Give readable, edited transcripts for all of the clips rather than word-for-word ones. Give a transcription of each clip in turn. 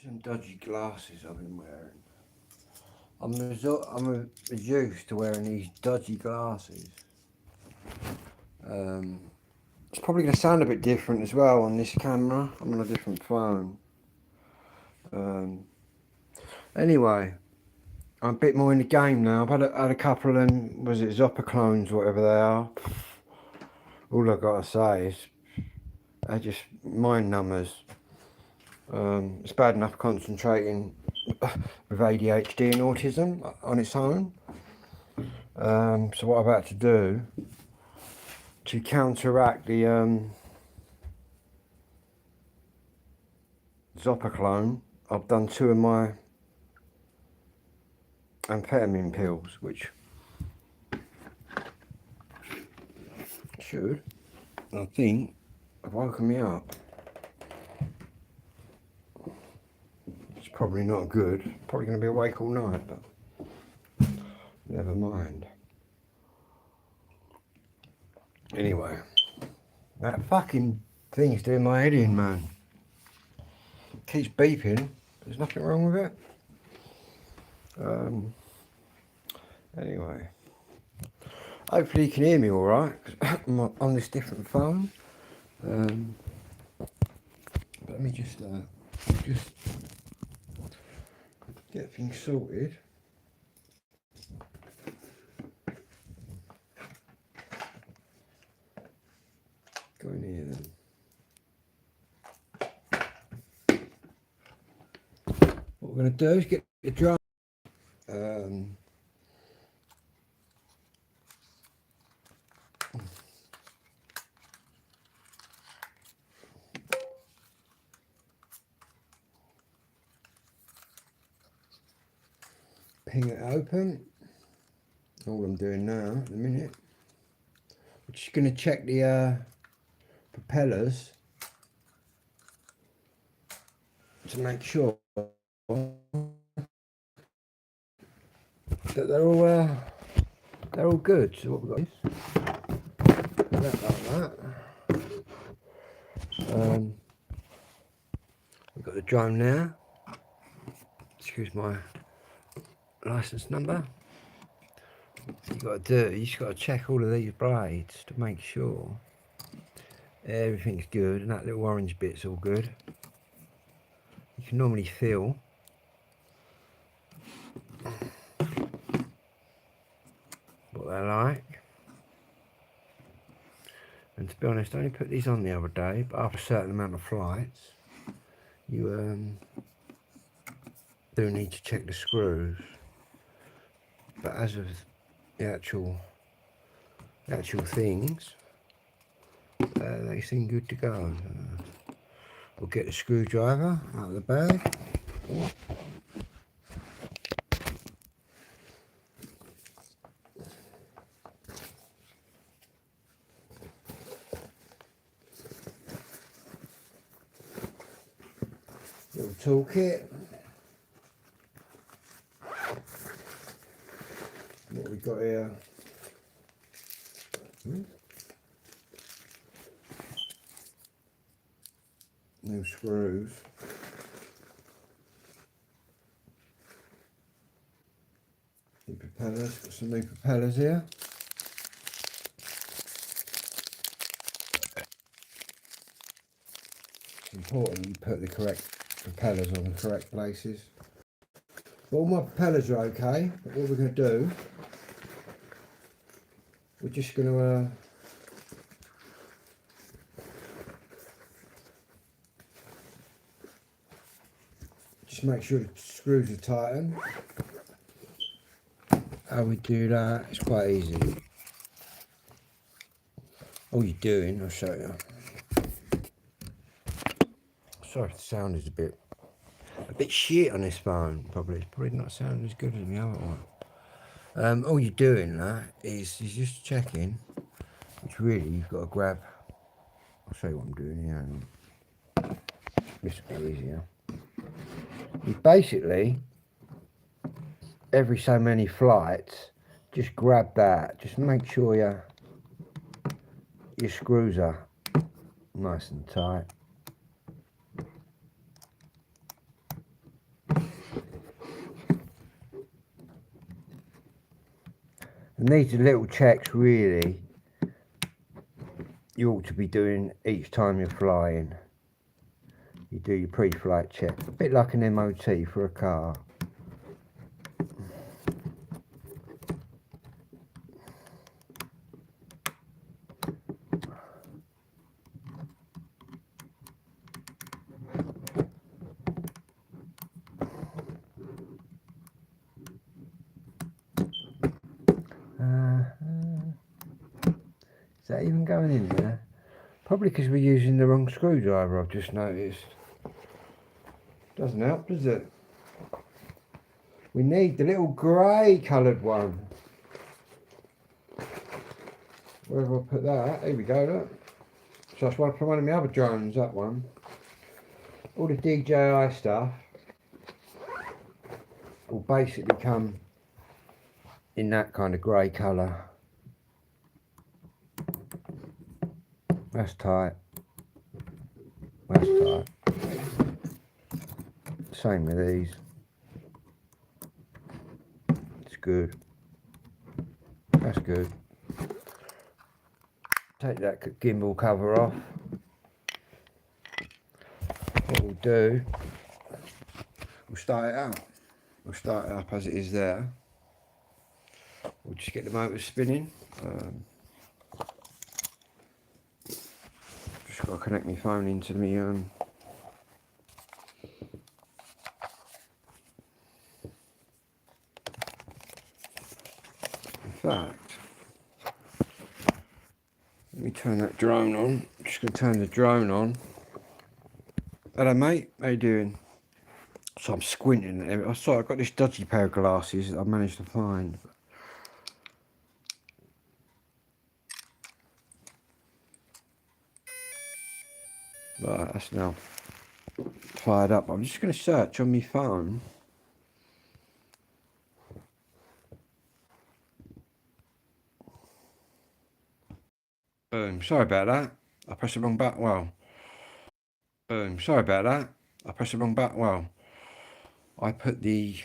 Some dodgy glasses I've been wearing. I'm reduced to wearing these dodgy glasses. It's probably going to sound a bit different as well on this camera. I'm on a different phone. Anyway, I'm a bit more in the game now. I've had a couple of them, was it Zopper clones, whatever they are. All I've got to say is they're just mind numbers. It's bad enough concentrating with ADHD and autism on its own. So what I'm about to do to counteract the Zopper clone, I've done 2 of my amphetamine pills, which should, I think, have woken me up. It's probably not good. Probably going to be awake all night, but never mind. Anyway, that fucking thing's doing my head in, man. It keeps beeping. There's nothing wrong with it. Anyway, hopefully you can hear me all right. I'm on this different phone. Let me just get things sorted. Go in here then. What we're going to do is get the drum. Ping it open. All I'm doing now at the minute. We're just going to check the propellers to make sure that they're all good. So what we've got is that like that. We've got the drone now. Excuse my license number. You got to do. You just got to check all of these blades to make sure everything's good, and that little orange bit's all good. You can normally feel what they're like. And to be honest, I only put these on the other day, but after a certain amount of flights, you do need to check the screws. But as of the actual things, they seem good to go. We'll get the screwdriver out of the bag. Little toolkit. What we got here? New screws. New propellers. Got some new propellers here. It's important you put the correct propellers on the correct places. But all my propellers are okay. But what we're going to do, we're just going to just make sure the screws are tightened. How we do that? It's quite easy. All you're doing, I'll show you. Sorry if the sound is a bit shit on this phone. It's probably not sounding as good as the other one. All you're doing is just checking, which really you've got to grab. I'll show you what I'm doing here. This will be easier. You basically, every so many flights, just grab that. Just make sure your screws are nice and tight. And these are little checks really you ought to be doing each time you're flying. You do your pre-flight check, a bit like an MOT for a car. Is that even going in there? Probably because we're using the wrong screwdriver, I've just noticed. Doesn't help, does it? We need the little grey coloured one. Where have I put that? Here we go, look. So that's one from one of my other drones, that one. All the DJI stuff will basically come in that kind of grey colour. That's tight. That's tight. Same with these. It's good. That's good. Take that gimbal cover off. What we'll do, we'll start it out. We'll start it up as it is there. We'll just get the motor spinning. Just got to connect my phone into me. In fact, let me turn that drone on. I'm just going to turn the drone on. Hello mate, how you doing? So I'm squinting. I saw I've got this dodgy pair of glasses that I managed to find. Right, that's now fired up. I'm just going to search on my phone. Boom, sorry about that. I pressed the wrong button. Well, boom, sorry about that. I pressed the wrong button. Well, I put the...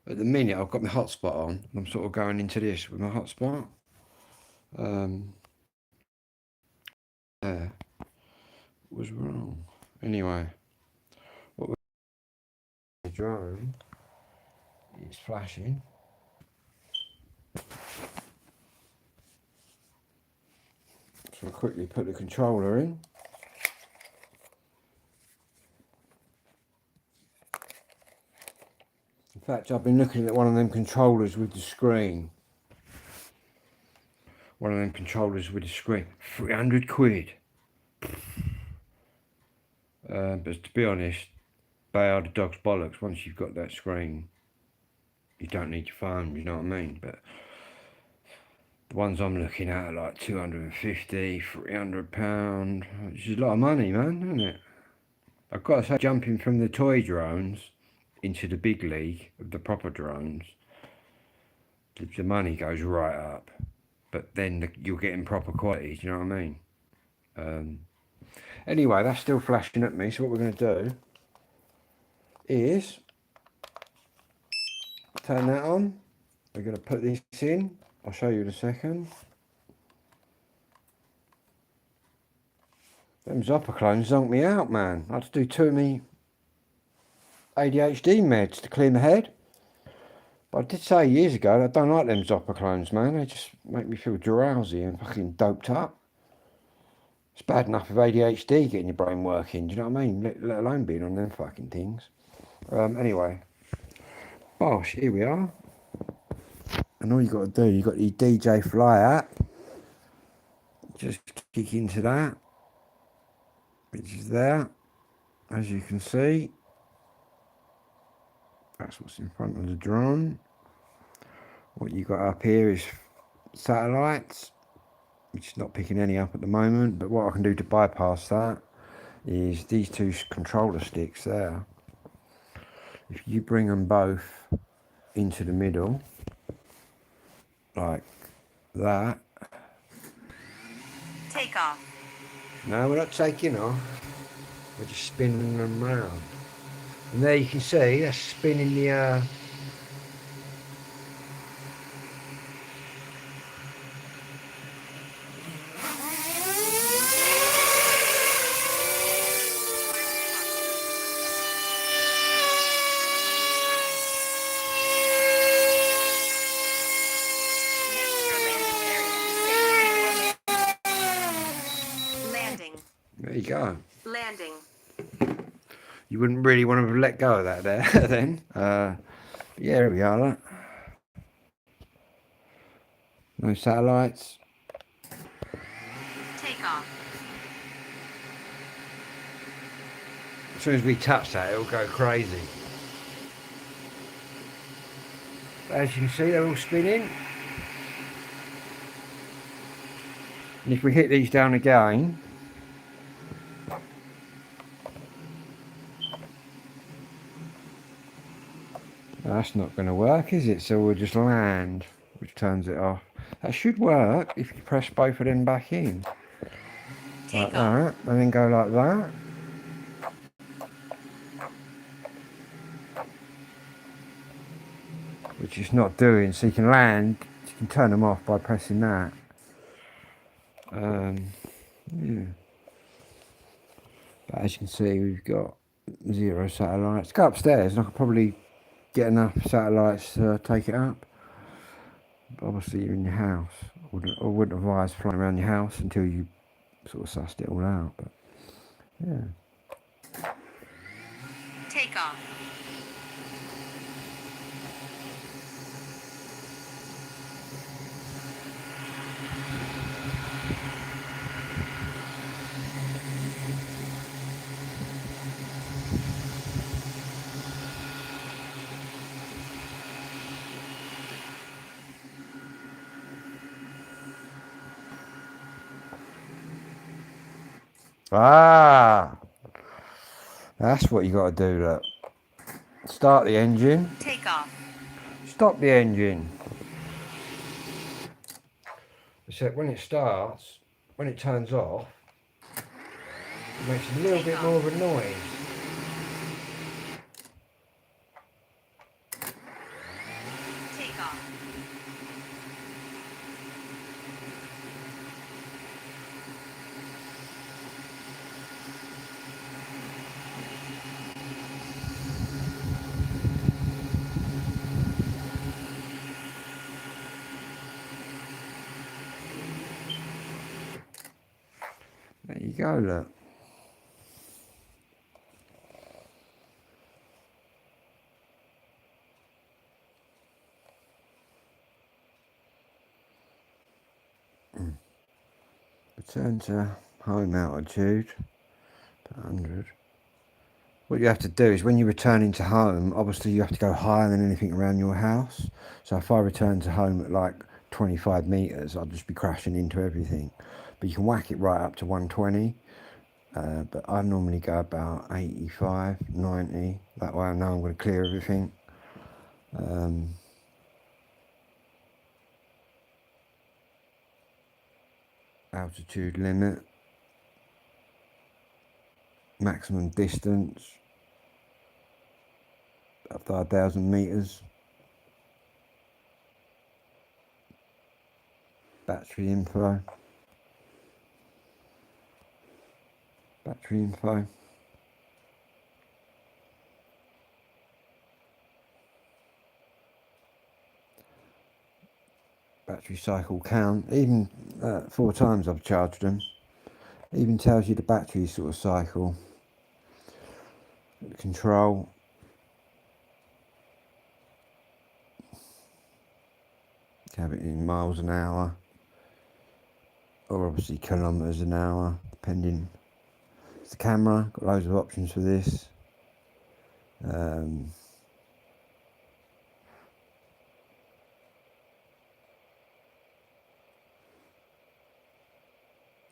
At the minute, I've got my hotspot on. And I'm sort of going into this with my hotspot. Was wrong. Anyway, what was the drone? It's flashing. So I'll quickly put the controller in. In fact, I've been looking at one of them controllers with the screen. One of them controllers with the screen. 300 quid. But to be honest, they are the dog's bollocks. Once you've got that screen, you don't need your phone, you know what I mean? But the ones I'm looking at are like 250, £300, which is a lot of money, man, isn't it? I've got to say, jumping from the toy drones into the big league of the proper drones, the money goes right up. But then you're getting proper quality, do you know what I mean? Anyway, that's still flashing at me, so what we're going to do is turn that on. We're going to put this in. I'll show you in a second. Them Zopper clones zonked me out, man. I had to do 2 of me ADHD meds to clear my head. But I did say years ago that I don't like them Zopper clones, man. They just make me feel drowsy and fucking doped up. It's bad enough with ADHD getting your brain working, do you know what I mean? Let alone being on them fucking things. Anyway. Bosh, here we are. And all you got to do, you got the DJ Fly app. Just kick into that. Which is there. As you can see. That's what's in front of the drone. What you got up here is satellites, which is not picking any up at the moment, but what I can do to bypass that is these 2 controller sticks there. If you bring them both into the middle, like that. Take off. No, we're not taking off. We're just spinning them around. And there you can see, that's spinning the There you go. Landing. You wouldn't really want to let go of that there then. Yeah, there we are. Look. No satellites. Take off. As soon as we touch that, it'll go crazy. As you can see, they're all spinning. And if we hit these down again, that's not going to work, is it? So we'll just land, which turns it off. That should work if you press both of them back in. Like that, and then go like that. Which it's not doing, so you can land, you can turn them off by pressing that. Yeah. But as you can see, we've got 0 satellites. Go upstairs and I could probably get enough satellites to take it up. But obviously you're in your house. I wouldn't advise flying around your house until you sort of sussed it all out. But yeah. Take off. Ah, that's what you got to do. Look, start the engine. Take off. Stop the engine. So when it starts, when it turns off, it makes a little bit more of a noise. Take off. There you go, look. Return to home altitude, 100. What you have to do is when you return into home, obviously you have to go higher than anything around your house. So if I return to home at like 25 metres, I'll just be crashing into everything. But you can whack it right up to 120. But I normally go about 85, 90. That way I know I'm going to clear everything. Altitude limit. Maximum distance. Up to 1,000 metres. Battery info. Battery info. Battery cycle count. Even 4 times I've charged them. Even tells you the battery sort of cycle. Control. Have it in miles an hour. Or obviously kilometres an hour, depending. It's the camera, got loads of options for this.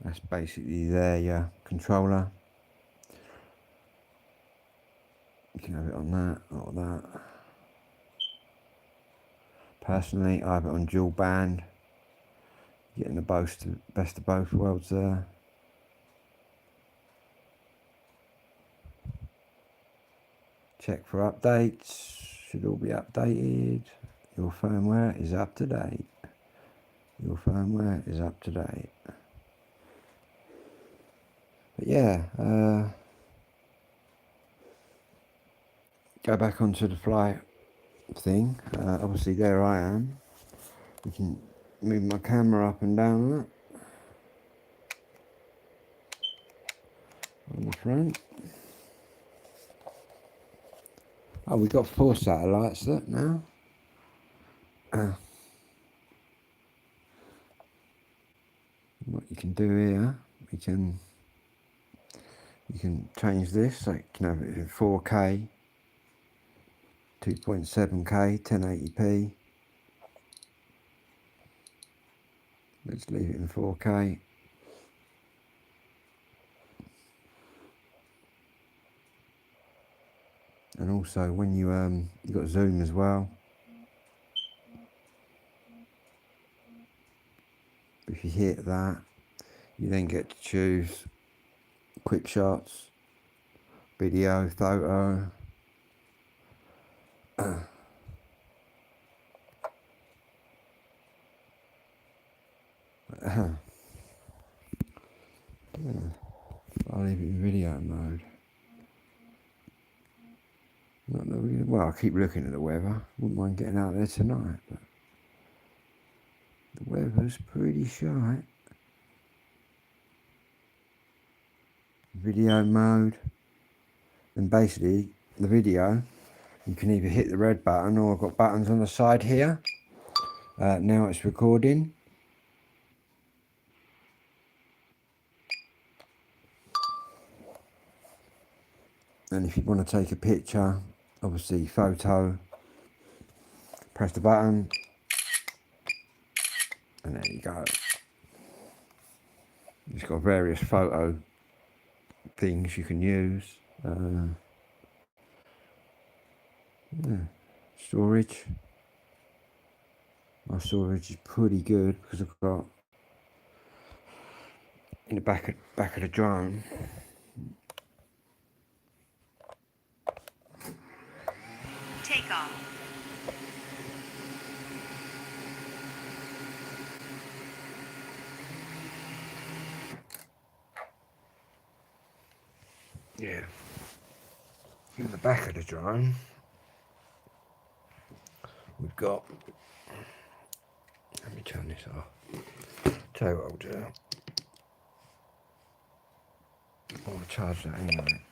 That's basically there, yeah, controller. You can have it on that, or that. Personally, I have it on dual band. Getting the best of both worlds there. Check for updates. Should all be updated. Your firmware is up to date. Your firmware is up to date. But yeah, go back onto the flight thing. Obviously there I am. You can move my camera up and down. on the front. Oh, we've got 4 satellites, look, now. What you can do here, you can change this, so you can have it in 4K, 2.7K, 1080p. Let's leave it in 4K. And also when you got zoom as well. If you hit that, you then get to choose quick shots, video, photo. I'll leave it in video mode. Well, I'll keep looking at the weather. Wouldn't mind getting out there tonight, but the weather's pretty shite. Video mode. And basically, the video, you can either hit the red button or I've got buttons on the side here. Now it's recording. And if you want to take a picture, obviously photo, press the button, and there you go. It's got various photo things you can use. Yeah. Storage. My storage is pretty good because I've got in the back of the drone. Take off. Yeah. In the back of the drone, we've got. Let me turn this off. Tell you what I'll do. I'll charge that anyway.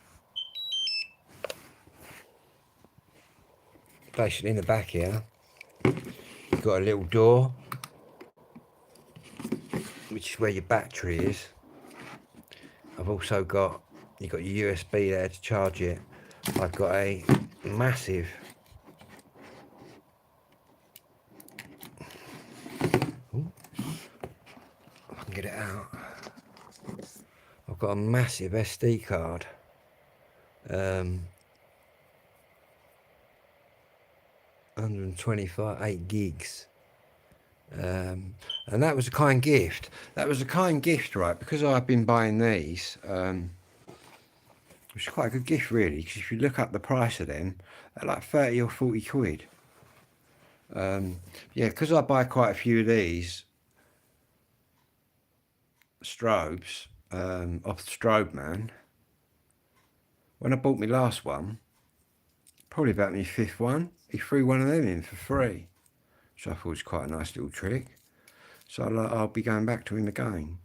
Basically, in the back here, you've got a little door, which is where your battery is. I've also got, you've got your USB there to charge it. I've got a massive I can get it out. I've got a massive SD card. 125, 8 gigs. And that was a kind gift. That was a kind gift, right? Because I've been buying these. Which is quite a good gift, really. Because if you look up the price of them, they're like 30 or 40 quid. Yeah, because I buy quite a few of these strobes off Strobe Man. When I bought my last one, probably about my 5th one, he threw one of them in for free, which I thought was quite a nice little trick. So I'll be going back to him again,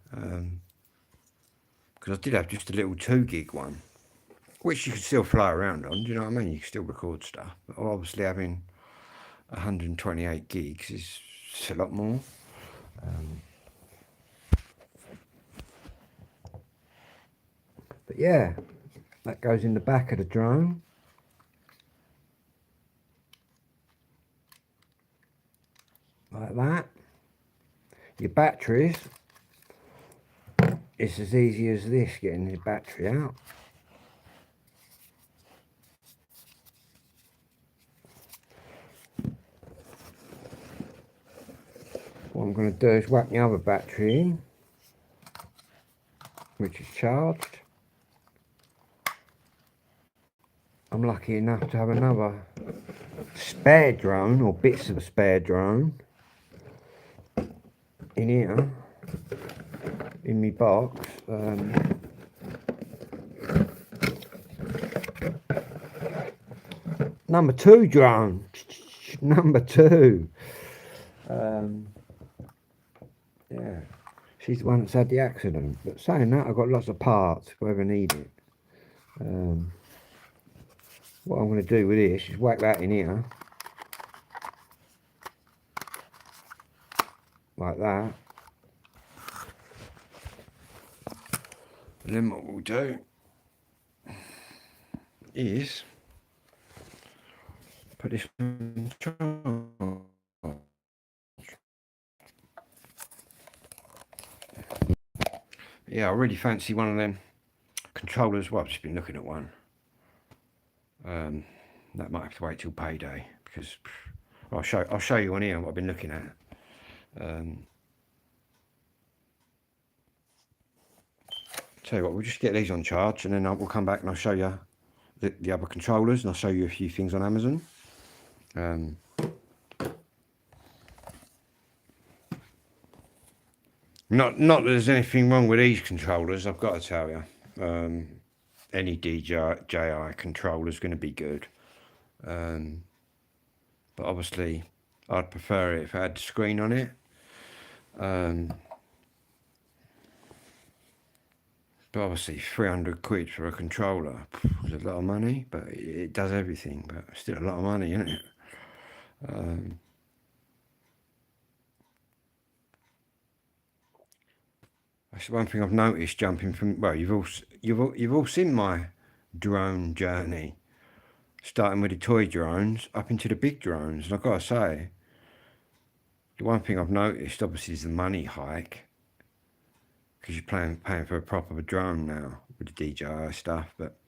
because I did have just a little 2 gig one, which you could still fly around on. Do you know what I mean? You can still record stuff, but obviously having 128 gigs is a lot more. But yeah, that goes in the back of the drone. Like that. Your batteries, it's as easy as this, getting the battery out. What I'm going to do is whack the other battery in, which is charged. I'm lucky enough to have another spare drone, or bits of a spare drone, in here, in my box. Number 2 drone. Number 2. Yeah, she's the one that's had the accident. But saying that, I've got lots of parts if I ever need it. What I'm going to do with this is whack that in here. Like that. And then what we'll do is put this control. Yeah, I really fancy one of them controllers. Well, I've just been looking at one. That might have to wait till payday because I'll show you on here what I've been looking at. Tell you what, we'll just get these on charge and then we'll come back and I'll show you the other controllers and I'll show you a few things on Amazon. Not that there's anything wrong with these controllers, I've got to tell you. Any DJI controller is going to be good. But obviously, I'd prefer it if I had the screen on it. But obviously, 300 quid for a controller is a lot of money, but it does everything. But still a lot of money, isn't it? That's one thing I've noticed jumping from. Well, you've all seen my drone journey, starting with the toy drones up into the big drones. And I've got to say, the one thing I've noticed obviously is the money hike, because you're paying for a proper drone now with the DJI stuff, but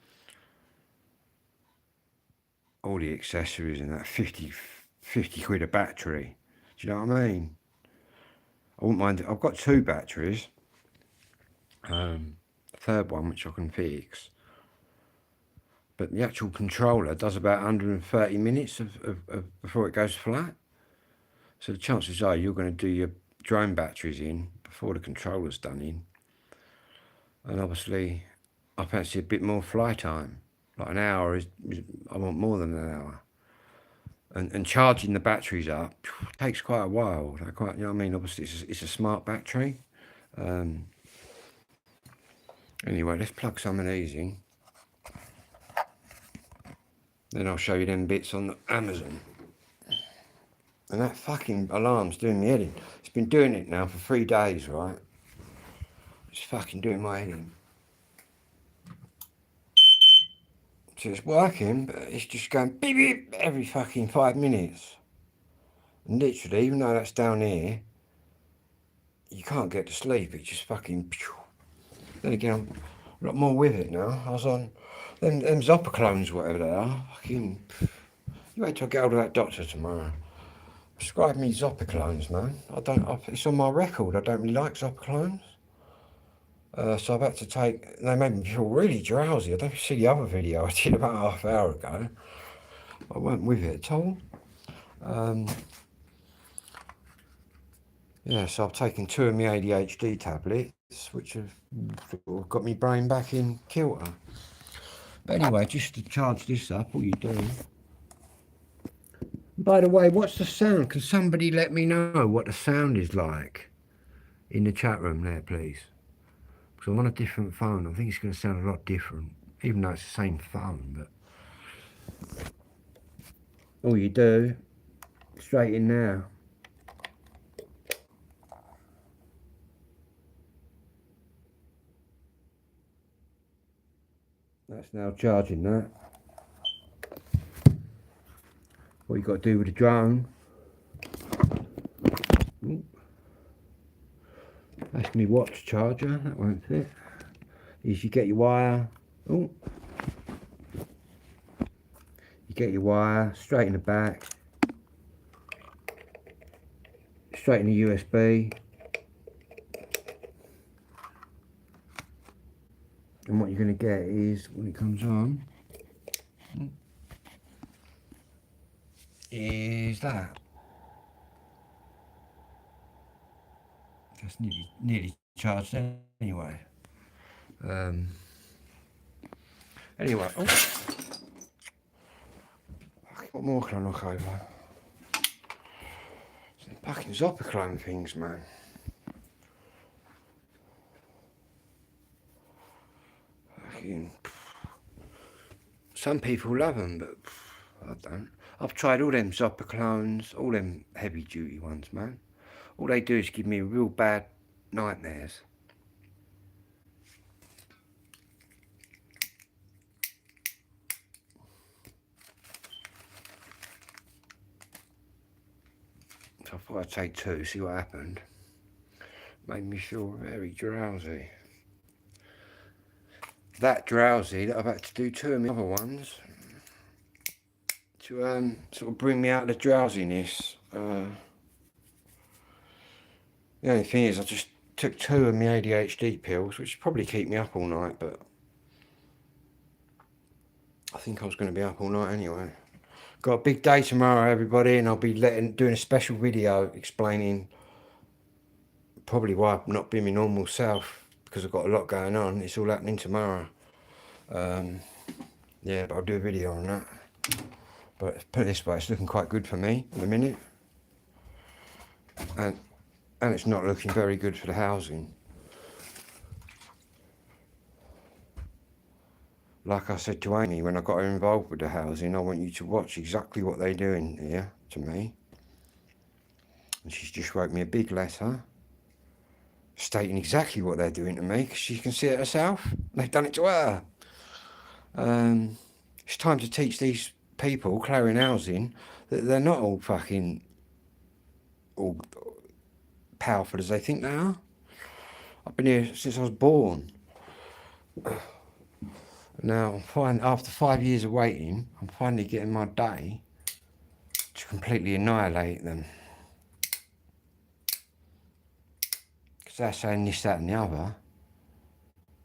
all the accessories and that 50 quid a battery. Do you know what I mean? I wouldn't mind. I've got 2 batteries. A third one which I can fix. But the actual controller does about 130 minutes of before it goes flat. So the chances are you're going to do your drone batteries in before the controller's done in. And obviously, I fancy a bit more fly time. Like an hour I want more than an hour. And charging the batteries up takes quite a while. You know what I mean? Obviously, it's a smart battery. Anyway, let's plug some of these in. Then I'll show you them bits on Amazon. And that fucking alarm's doing me head in. It's been doing it now for 3 days, right? It's fucking doing my head in. So it's working, but it's just going beep beep every fucking 5 minutes. And literally, even though that's down here, you can't get to sleep. It just fucking... Then again, I'm a lot more with it now. I was on them Zopiclones, whatever they are. Fucking... You wait till I get hold of that doctor tomorrow. Prescribe me Zopiclones, man. It's on my record. I don't really like Zopiclones. So I've had to take... They made me feel really drowsy. I don't know if you see the other video I did about half an hour ago. I weren't with it at all. Yeah, so I've taken 2 of my ADHD tablets, which have got my brain back in kilter. But anyway, just to charge this up, all you do... By the way, what's the sound? Can somebody let me know what the sound is like in the chat room there, please? Because I'm on a different phone. I think it's going to sound a lot different, even though it's the same phone. But all you do, straight in now. That's now charging that. What you got to do with the drone. Ooh. That's my watch charger. That won't fit. Is you get your wire. Oh. You get your wire straight in the back. Straight in the USB. And what you're going to get is, when it comes on, is that. That's nearly charged anyway. Anyway, oh. What more can I knock over? Some fucking Zopiclone things, man. Fucking... some people love them, but I don't. I've tried all them Zopper clones, all them heavy duty ones, man. All they do is give me real bad nightmares. So I thought I'd take two, see what happened. Made me feel very drowsy. That drowsy that I've had to do two of my other ones to sort of bring me out of the drowsiness. The only thing is I just took two of my ADHD pills, which probably keep me up all night, but I think I was going to be up all night anyway. Got a big day tomorrow, everybody, and I'll be doing a special video explaining probably why I've not been my normal self, because I've got a lot going on. It's all happening tomorrow. Yeah, but I'll do a video on that. But put it this way, it's looking quite good for me at the minute, and it's not looking very good for the housing. Like I said to Amy when I got her involved with the housing, I want you to watch exactly what they do in here to me. And she's just wrote me a big letter stating exactly what they're doing to me, because she can see it herself. They've done it to her. It's time to teach these people, Clarion Housing, that they're not all fucking all powerful as they think they are. I've been here since I was born. Now, after 5 years of waiting, I'm finally getting my day to completely annihilate them. Because they're saying this, that and the other.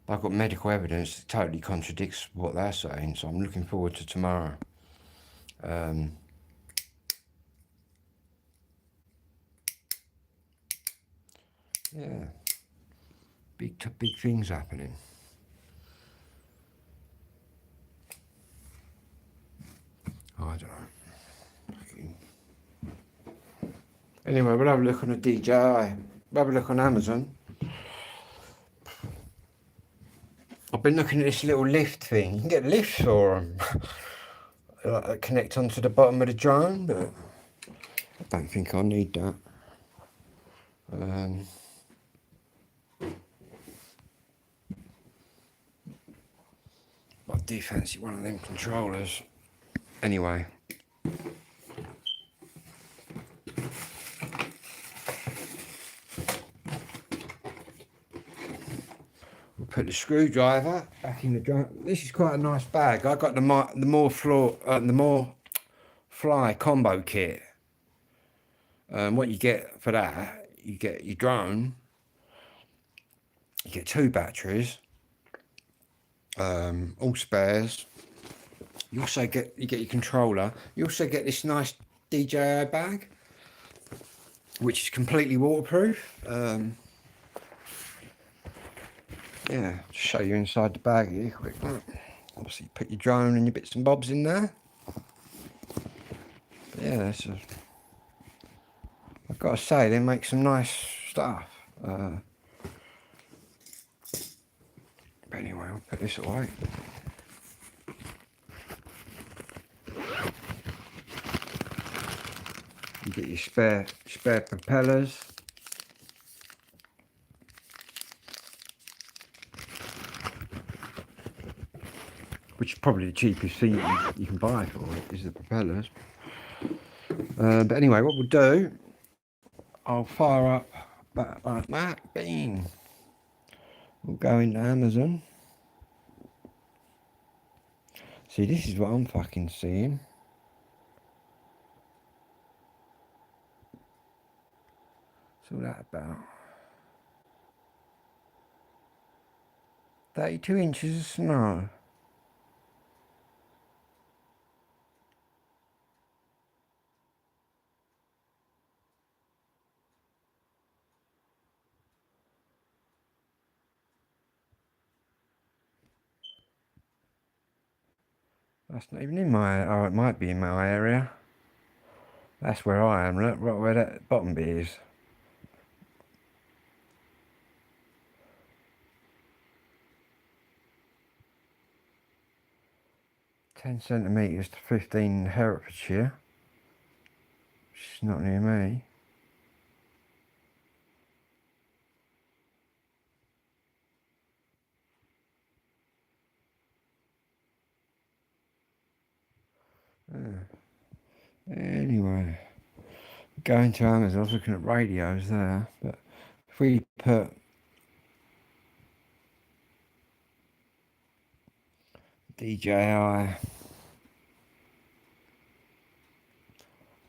But I've got medical evidence that totally contradicts what they're saying, so I'm looking forward to tomorrow. Yeah, big things happening. Oh, I don't know. Anyway, we'll have a look on the DJI. We'll have a look on Amazon. I've been looking at this little lift thing. You can get lifts for them. Like, connect onto the bottom of the drone, but I don't think I need that. I do fancy one of them controllers. Anyway. We'll put the screwdriver back in the drum. This is quite a nice bag. I got the more fly combo kit. What you get for that, you get your drone, you get 2 batteries, all spares. You get your controller. You also get this nice DJI bag, which is completely waterproof. Yeah, just show you inside the bag here quick. Obviously, put your drone and your bits and bobs in there. But yeah, I've got to say, they make some nice stuff. But anyway, I'll put this away. You get your spare propellers. Which is probably the cheapest thing you can buy for it, is the propellers. But anyway, what we'll do, I'll fire up that like that, bing. We'll go into Amazon. See, this is what I'm fucking seeing. What's all that about? 32 inches of snow. That's not even in my... Oh, it might be in my area. That's where I am. Look right where that bottom bit is. 10 centimetres to 15 Herefordshire, which is not near me. Anyway, going to Amazon, I was looking at radios there, but if we put DJI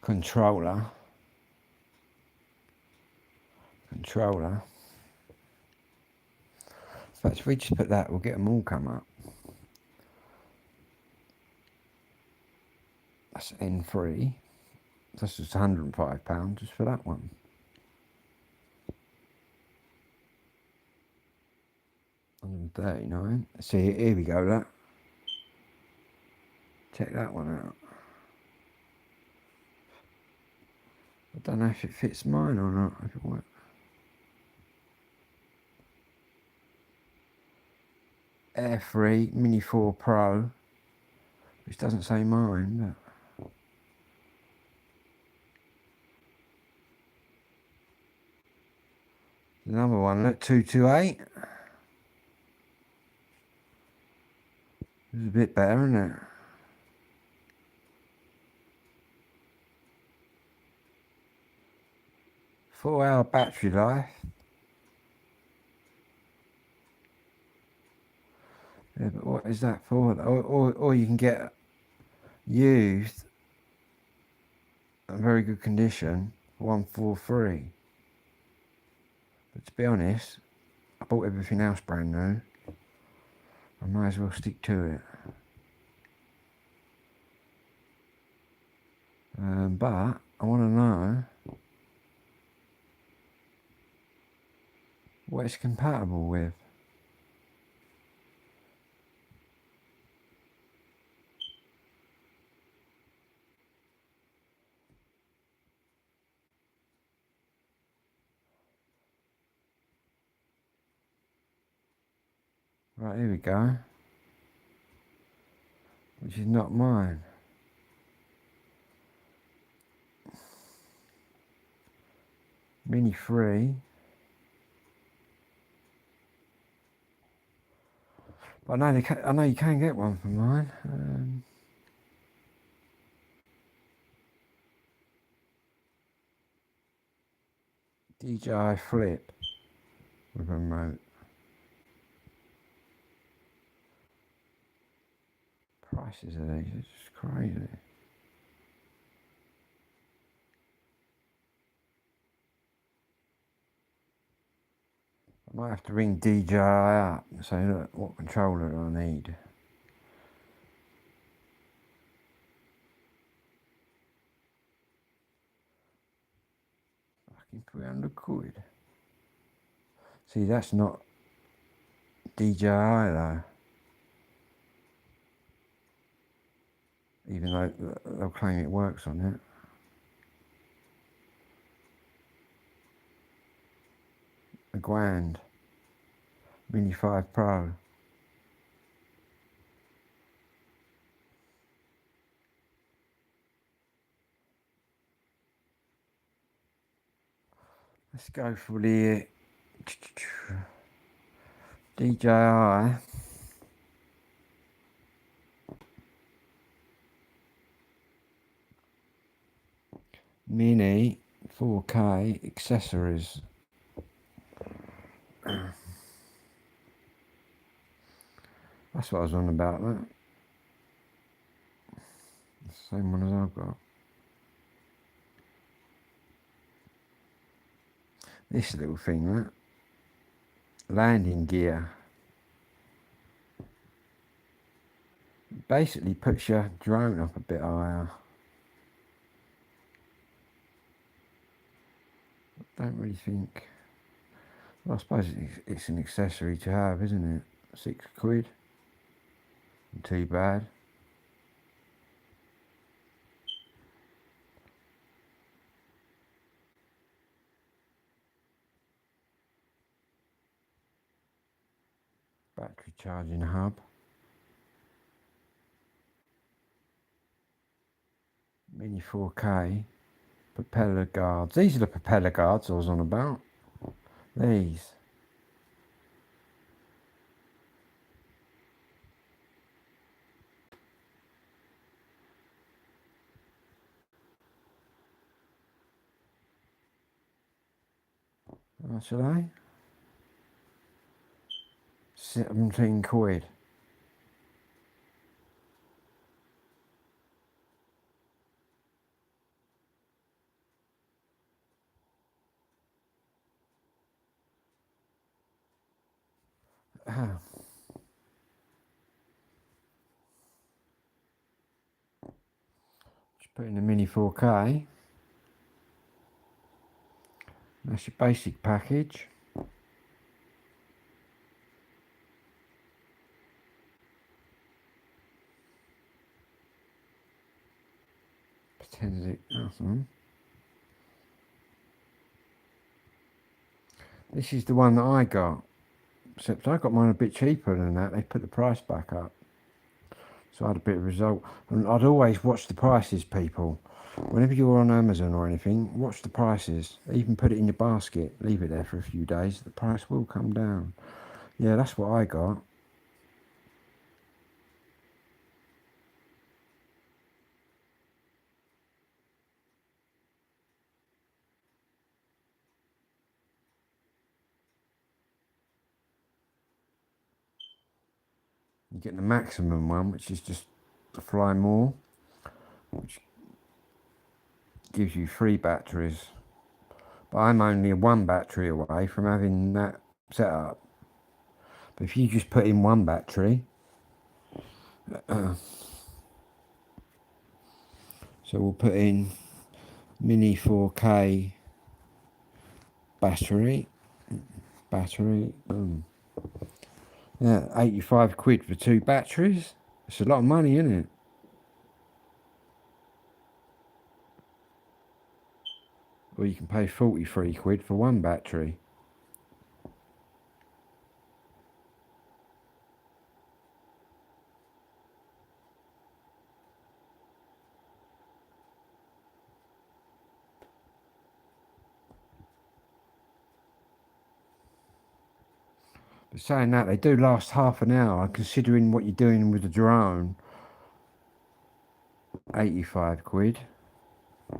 controller, in fact, if we just put that, we'll get them all come up. That's N3. That's just £105 just for that one. £139. See, here we go, that. Check that one out. I don't know if it fits mine or not. If it works. Air 3 Mini 4 Pro, which doesn't say mine, but another one, look, 228. It's a bit better, isn't it? Four-hour battery life. Yeah, but what is that for? Or you can get used in very good condition for 143. But to be honest, I bought everything else brand new. I might as well stick to it. But I want to know what it's compatible with. Right, here we go. Which is not mine. Mini 3. But I know you can get one for mine. DJI Flip with a remote. Prices of these are just crazy. I might have to ring DJI up and say, look, what controller do I need? Fucking £300. See, that's not DJI though. Even though they'll claim it works on it. A grand. Mini 5 Pro. Let's go for the DJI Mini 4K accessories. That's what I was on about, that. The same one as I've got. This little thing, that. Landing gear. Basically puts your drone up a bit higher. I don't really think... Well, I suppose it's an accessory to have, isn't it? £6. Not too bad. Battery charging hub. Mini 4K propeller guards. These are the propeller guards I was on about. These. How much are they? 17 quid. Ah. Just put in the Mini 4K. That's your basic package. Pretend awesome. This is the one that I got. Except I got mine a bit cheaper than that. They put the price back up. So I had a bit of a result. And I'd always watch the prices, people. Whenever you're on Amazon or anything, watch the prices. Even put it in your basket. Leave it there for a few days. The price will come down. Yeah, that's what I got. You're getting the maximum one, which is just to fly more, which gives you 3 batteries. But I'm only 1 battery away from having that set up. But if you just put in 1 battery, so we'll put in Mini 4K battery, boom. Yeah, 85 quid for 2 batteries. It's a lot of money, isn't it? Or you can pay 43 quid for 1 battery. But saying that, they do last half an hour, considering what you're doing with the drone. 85 quid. A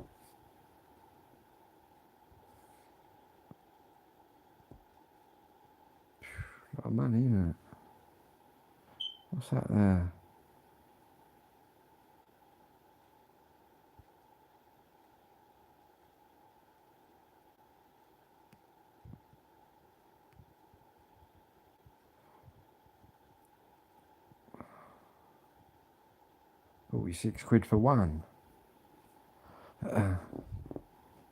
lot of money, isn't it? What's that there? £46 for 1.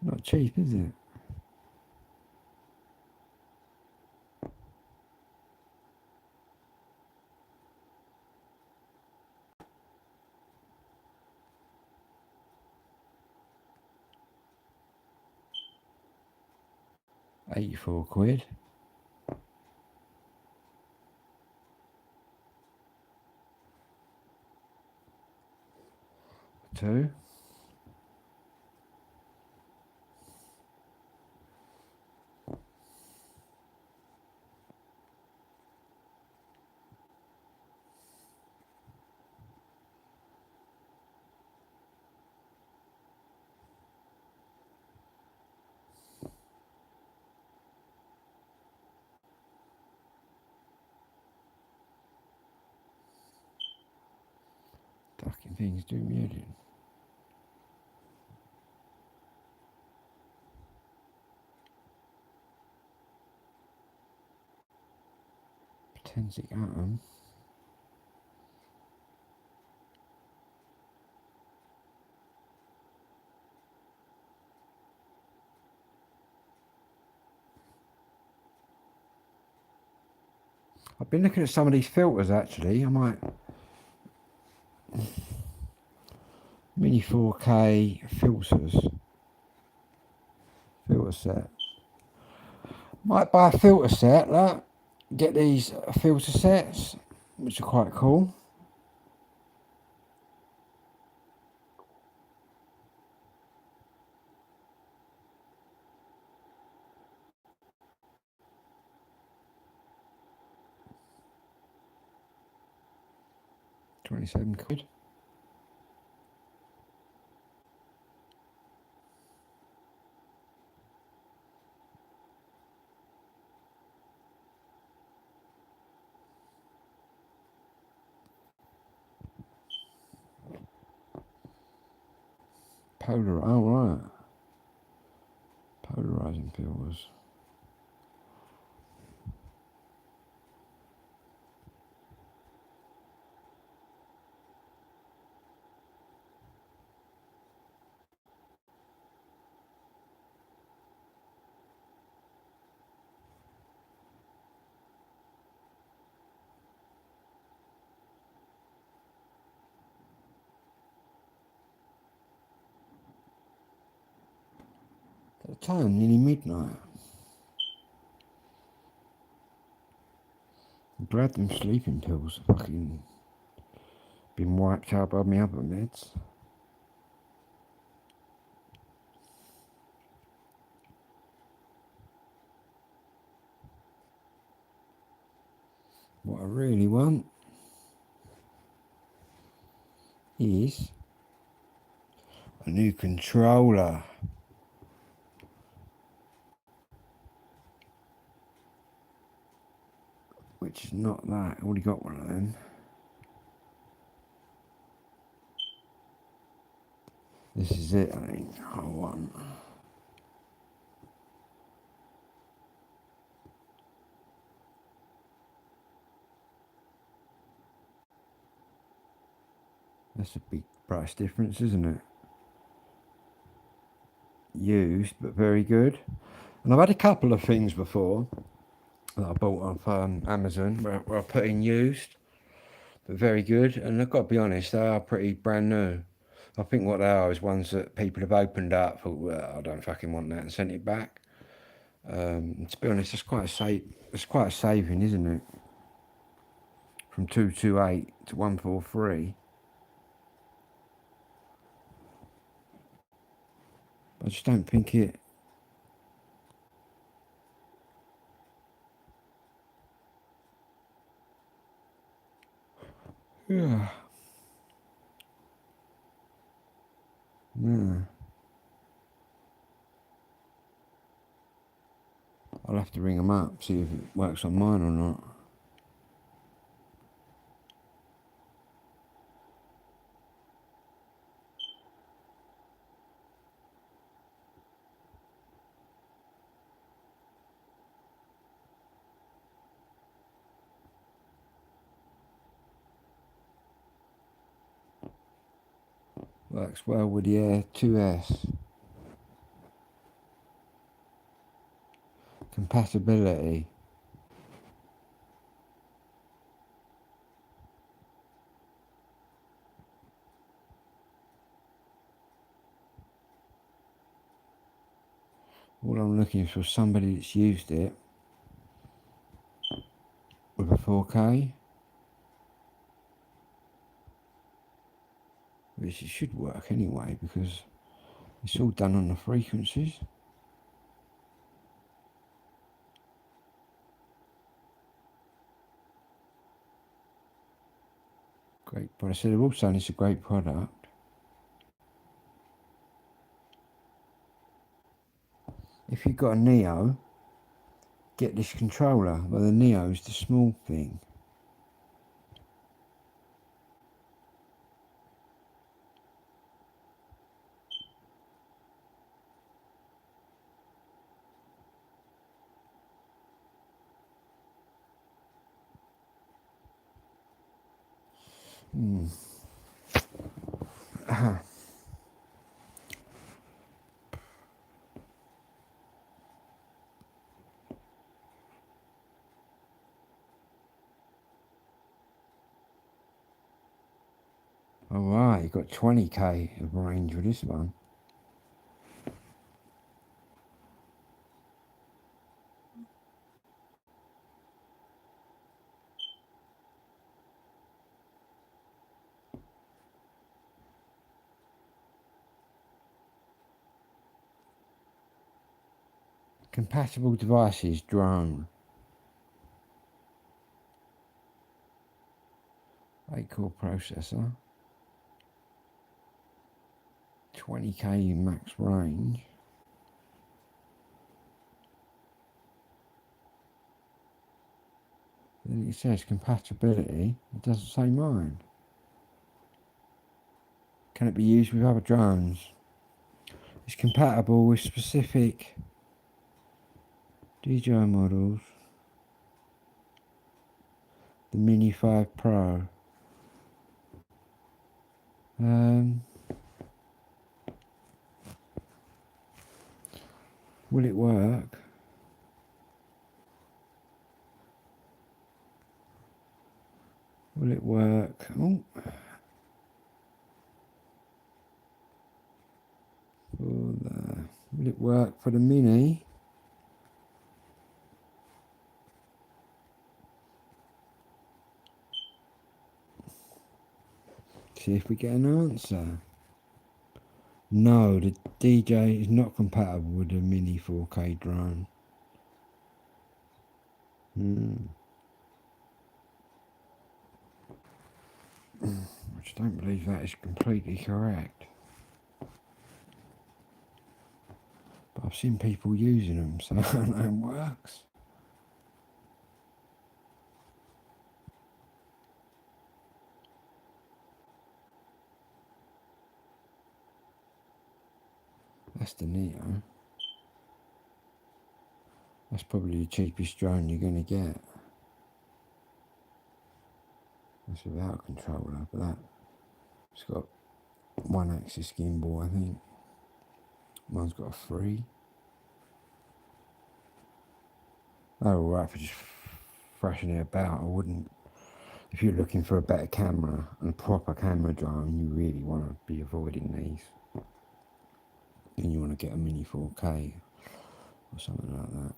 Not cheap, is it? £84. 2. Fucking things do muted. Potensic atom. I've been looking at some of these filters actually. I might Mini 4K filter set. Might buy a filter set, look. Get these filter sets, which are quite cool. £27. Polar, oh right. Polarising pills. At the time, nearly midnight. I'm glad them sleeping pills have fucking been wiped out by my other meds. What I really want is a new controller. Which is not that. I already got one of them. This is it, I think. I want. That's a big price difference, isn't it? Used, but very good. And I've had a couple of things before that I bought off Amazon where I put in used, but very good. And I've got to be honest, they are pretty brand new. I think what they are is ones that people have opened up, thought, well, I don't fucking want that, and sent it back. To be honest, it's quite a saving, isn't it? From 228 to 143. I just don't think it. Yeah. Yeah. I'll have to ring them up, see if it works on mine or not. Works well with the Air 2S. Compatibility. All I'm looking for is somebody that's used it with a 4K, which it should work anyway because it's all done on the frequencies. Great, but I said they're all saying it's a great product. If you've got a Neo, get this controller, but the Neo's the small thing. Alright, you've got 20k of range with this one. Compatible devices, drone. 8-core processor, 20k max range. Then it says compatibility. It doesn't say mine. Can it be used with other drones? It's compatible with specific DJI models. The Mini 5 Pro. Will it work? Will it work? Oh. Will it work for the Mini? See if we get an answer. No, the DJ is not compatible with the Mini 4K drone. Which I don't believe that is completely correct. But I've seen people using them, so I don't know it works. That's the Neo. That's probably the cheapest drone you're going to get. That's without a controller, but that it's got one axis gimbal, I think. Mine's got a 3. Oh, alright for just thrashing it about. I wouldn't. If you're looking for a better camera and a proper camera drone, you really want to be avoiding these. Then you want to get a Mini 4K or something like that.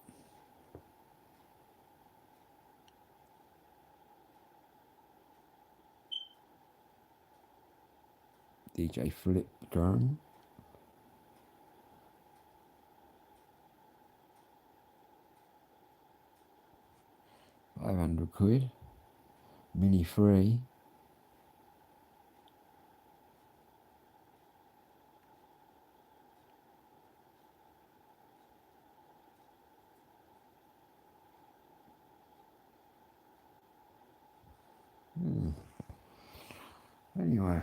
DJI Flip drone. £500. Mini 3. Anyway,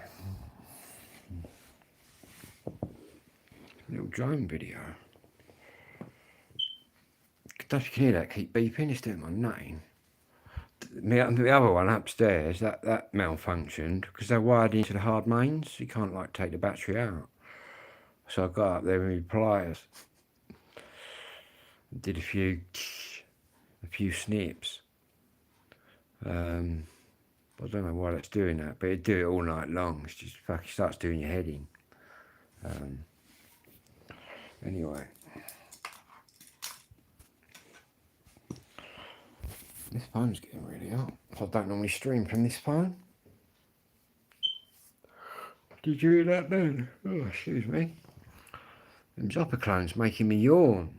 little drone video. Don't you can hear that keep beeping? It's doing my nutting. The other one upstairs, that malfunctioned because they're wired into the hard mains. You can't like take the battery out. So I got up there with my pliers, did a few snips. I don't know why that's doing that, but it do it all night long. It's just fucking starts doing your head in. Anyway, this phone's getting really hot. I don't normally stream from this phone. Did you hear that then? Oh, excuse me. Them Zopper clones making me yawn.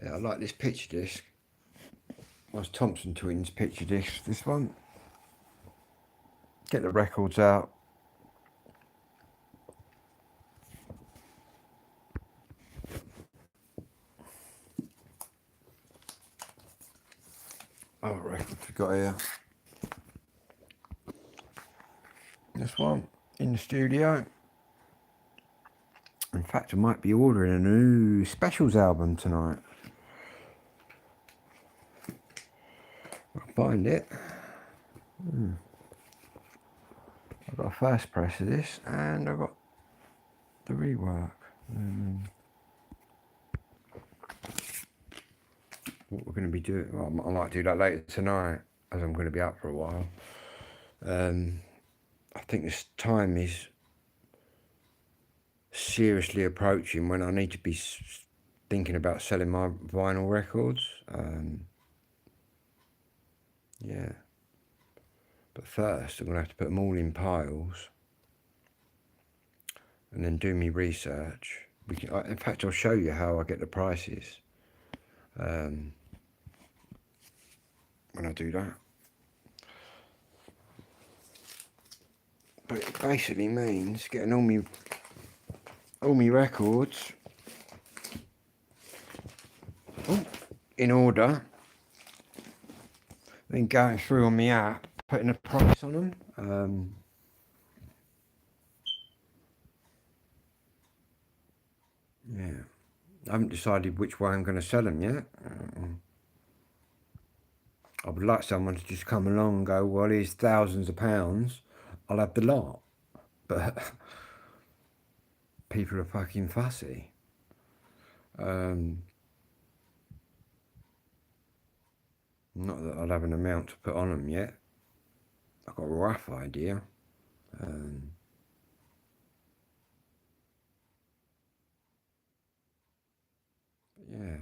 Yeah, I like this picture disc. That's Thompson Twins picture disc, this one. Get the records out. Oh, records we got here. This one in the studio. In fact, I might be ordering a new Specials album tonight. I'll find it. I've got a first press of this and I've got the rework. What we're going to be doing, well, I might do that later tonight as I'm going to be up for a while. I think this time is seriously approaching when I need to be thinking about selling my vinyl records. Yeah. But first, I'm going to have to put them all in piles and then do me research, In fact, I'll show you how I get the prices when I do that. But it basically means getting all my records in order, then going through on the app, putting a price on them. Yeah, I haven't decided which way I'm going to sell them yet. I would like someone to just come along and go, well, here's thousands of pounds, I'll have the lot. But people are fucking fussy. Not that I'll have an amount to put on them yet. I've got a rough idea. Yeah.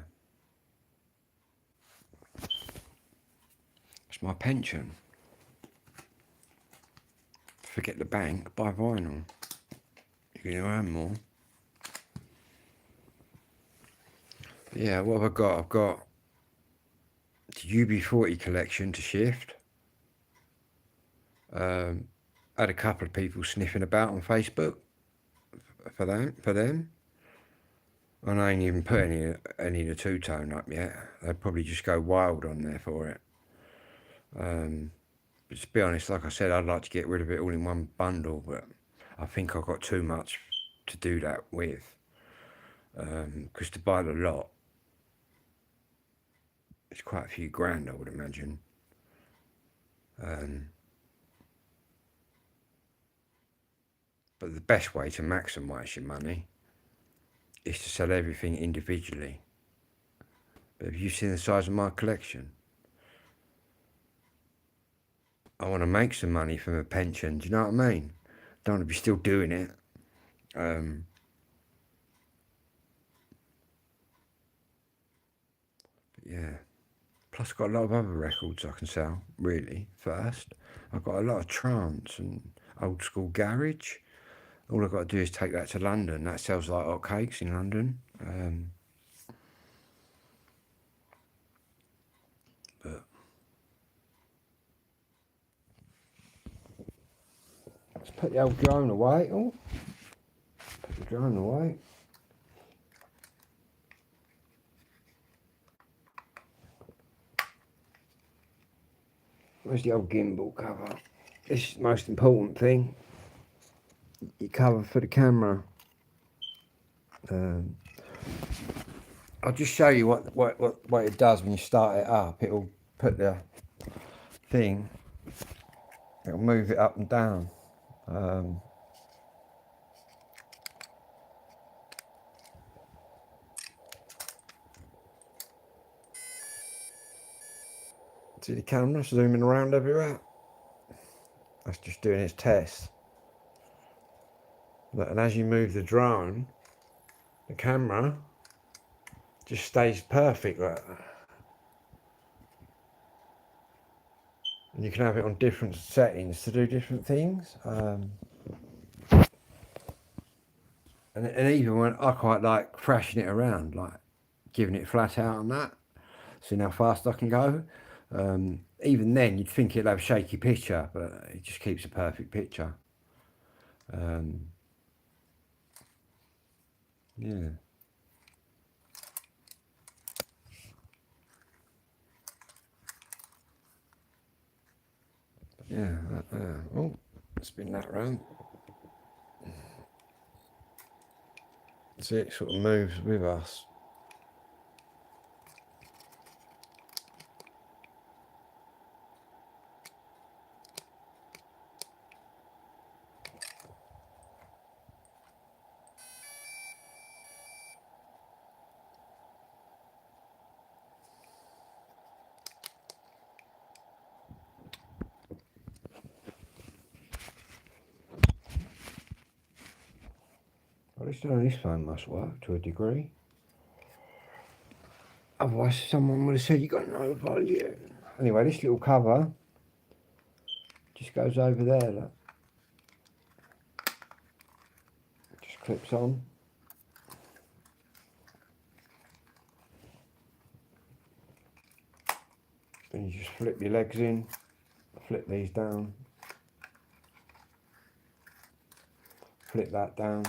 It's my pension. Forget the bank, buy vinyl. You can earn more. Yeah, what have I got? I've got the UB40 collection to shift. Had a couple of people sniffing about on Facebook for them. And I ain't even put any of the two-tone up yet. They'd probably just go wild on there for it. But to be honest, like I said, I'd like to get rid of it all in one bundle, but I think I've got too much to do that with. Because to buy the lot, it's quite a few grand, I would imagine. But the best way to maximise your money is to sell everything individually. But have you seen the size of my collection? I want to make some money from a pension, do you know what I mean? Don't want to be still doing it. Yeah. Plus I've got a lot of other records I can sell, really, first. I've got a lot of trance and old school garage. All I've got to do is take that to London. That sells like hotcakes in London. But let's put the old drone away. Oh, put the drone away. Where's the old gimbal cover? This is the most important thing. Your cover for the camera. I'll just show you what it does when you start it up. It'll put the thing, it'll move it up and down. See the camera zooming around everywhere? That's just doing its test. And as you move the drone, the camera just stays perfect like that. And you can have it on different settings to do different things. And even when I quite like crashing it around, like giving it flat out on that, seeing how fast I can go. Even then, you'd think it'll have a shaky picture, but it just keeps a perfect picture. Yeah. Yeah, that there. Oh, spin that round. See, it sort of moves with us. At least on this phone must work to a degree. Otherwise, someone would have said you got no volume. Anyway, this little cover just goes over there. Look. Just clips on. and you just flip your legs in, flip these down, flip that down.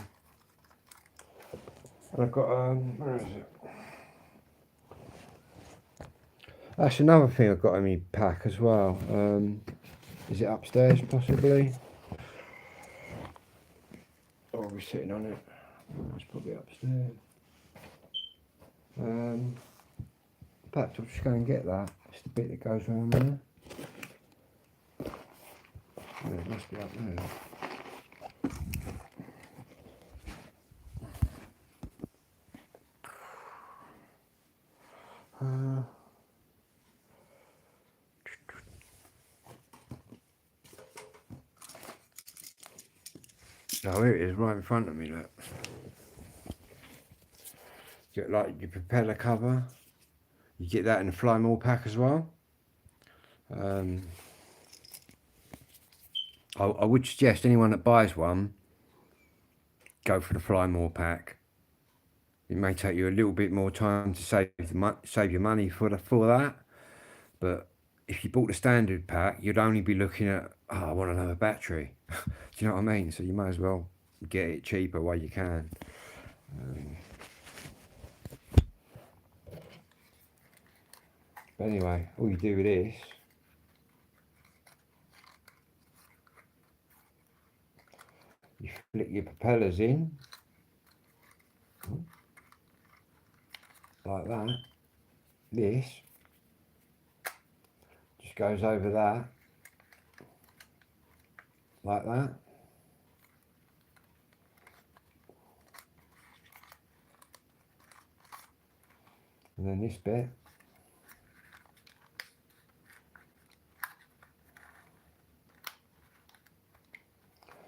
And I've got where is it? That's another thing I've got in my pack as well. Is it upstairs possibly? Or are we sitting on it? It's probably upstairs. Perhaps I'll just go and get that. It's the bit that goes around there. Yeah, it must be up there. Oh, here it is, right in front of me, look. Get like your propeller cover. You get that in the Fly More pack as well. I would suggest anyone that buys one, go for the Fly More pack. It may take you a little bit more time to save your money for that, but if you bought the standard pack, you'd only be looking at, oh, I want another battery. Do you know what I mean? So you may as well get it cheaper while you can. But anyway, all you do with this, you flick your propellers in, like that. This just goes over that, like that. And then this bit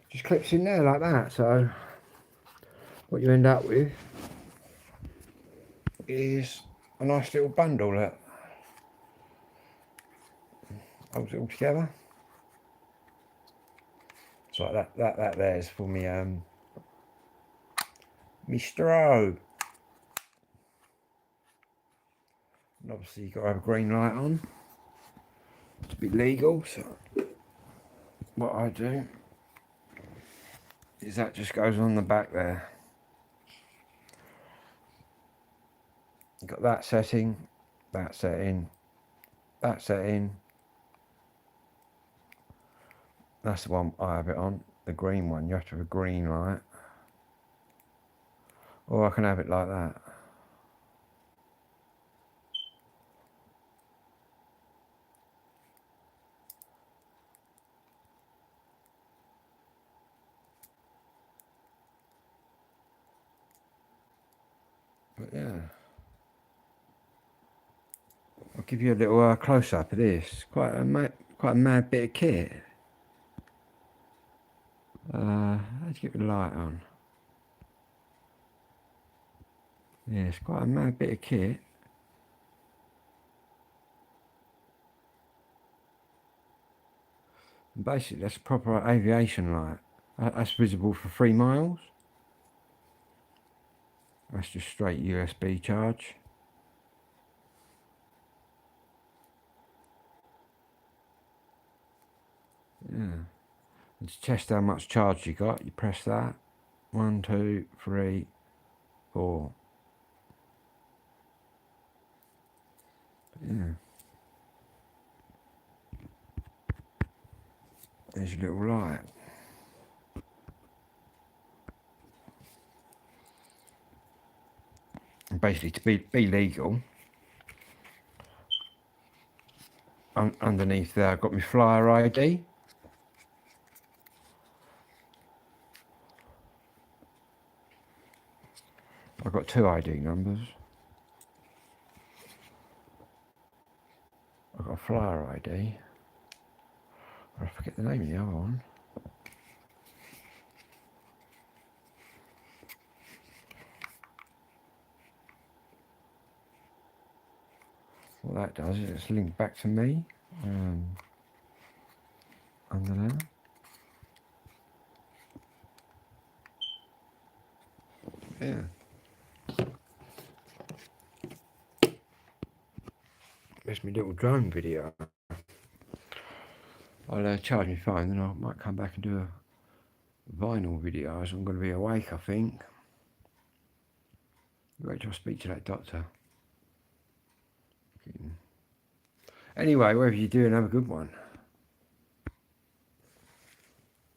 just clips in there like that. So what you end up with is a nice little bundle that holds it all together. So like that there's for me me strobe. And obviously you've got to have a green light on to be legal. So what I do is that just goes on the back there. You've got that setting, that setting, that setting. That's the one I have it on, the green one. You have to have a green light. Or I can have it like that. But yeah, I'll give you a little close-up of this. Quite a mad bit of kit. Let's get the light on. Yeah, it's quite a mad bit of kit. And basically, that's a proper aviation light. That's visible for 3 miles. That's just straight USB charge. Yeah. And to test how much charge you got, you press that. 1, 2, 3, 4. Yeah. There's your little light. And basically, to be legal, underneath there I've got my flyer ID. I've got 2 ID numbers. I've got a flyer ID. I forget the name of the other one. What that does is it's linked back to me. Under there. Yeah. That's my little drone video. I'll charge my phone, then I might come back and do a vinyl video, as I'm going to be awake, I think. Wait till I speak to that doctor. Anyway, whatever you're doing, have a good one.